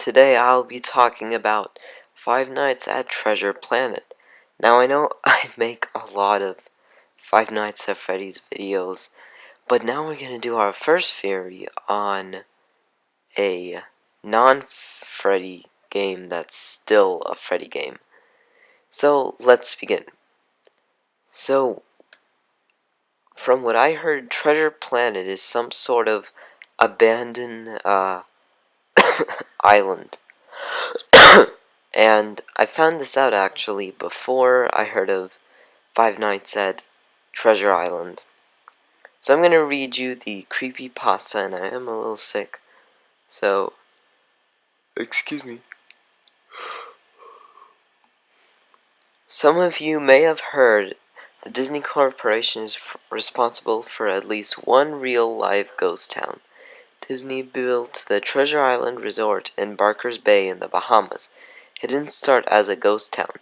today I'll be talking about Five Nights at Treasure Planet. Now I know I make a lot of Five Nights at Freddy's videos, but now we're gonna do our first theory on a non-Freddy game that's still a Freddy game. So let's begin. So, from what I heard, Treasure Planet is some sort of abandoned island. And I found this out actually before I heard of Five Nights at Treasure Island. So I'm gonna read you the creepypasta, and I am a little sick, so excuse me. Some of you may have heard the Disney Corporation is responsible for at least one real live ghost town. Disney built the Treasure Island Resort in Barker's Bay in the Bahamas. It didn't start as a ghost town.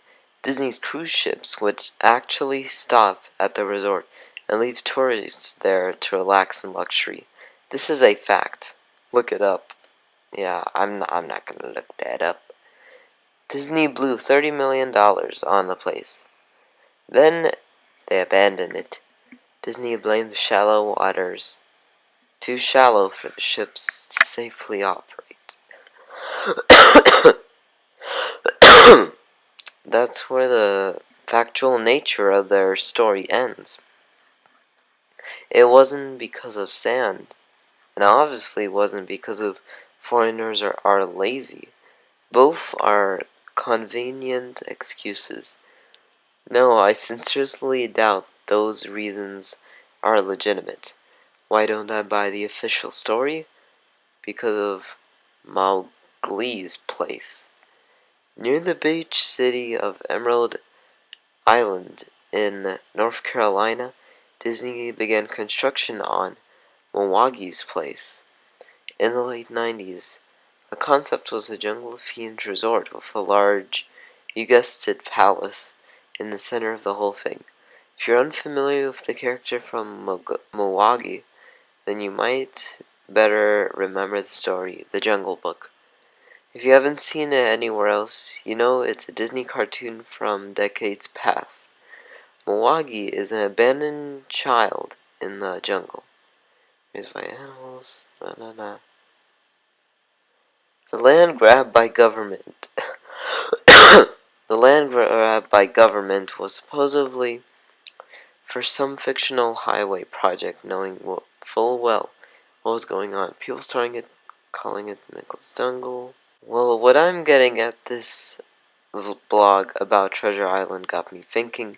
Disney's cruise ships would actually stop at the resort and leave tourists there to relax in luxury. This is a fact. Look it up. Yeah, I'm not gonna look that up. Disney blew $30 million on the place. Then they abandoned it. Disney blamed the shallow waters. Too shallow for the ships to safely operate. That's where the factual nature of their story ends. It wasn't because of sand, and obviously wasn't because of foreigners are lazy. Both are convenient excuses. No, I sincerely doubt those reasons are legitimate. Why don't I buy the official story? Because of Mowgli's place. Near the beach city of Emerald Island in North Carolina, Disney began construction on Mowgli's place. In the late 90s, the concept was a jungle-themed resort with a large, you guessed it, palace in the center of the whole thing. If you're unfamiliar with the character from Mowgli, then you might better remember the story, The Jungle Book. If you haven't seen it anywhere else, you know it's a Disney cartoon from decades past. Mowgli is an abandoned child in the jungle, raised by animals. The land grabbed by government. The land grabbed by government was supposedly for some fictional highway project, knowing full well what was going on. People started calling it Nicholas Jungle. Well, what I'm getting at this blog about Treasure Island got me thinking.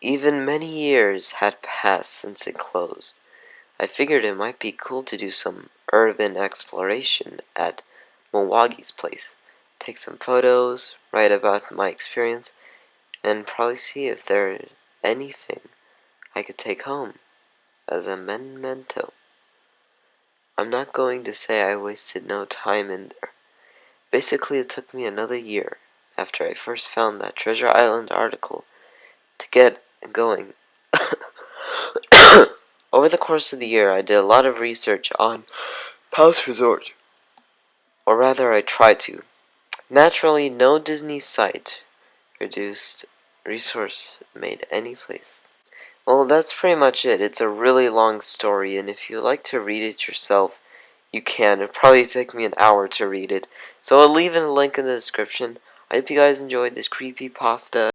Even many years had passed since it closed. I figured it might be cool to do some urban exploration at Mowgli's place. Take some photos, write about my experience, and probably see if there's anything I could take home as a memento. I'm not going to say I wasted no time in there. Basically, it took me another year after I first found that Treasure Island article to get going. Over the course of the year, I did a lot of research on Palace Resort. Or rather, I tried to. Naturally, no Disney site reduced resource made any place. Well, that's pretty much it. It's a really long story, and if you like to read it yourself, you can. It'll probably take me an hour to read it. So I'll leave a link in the description. I hope you guys enjoyed this creepypasta.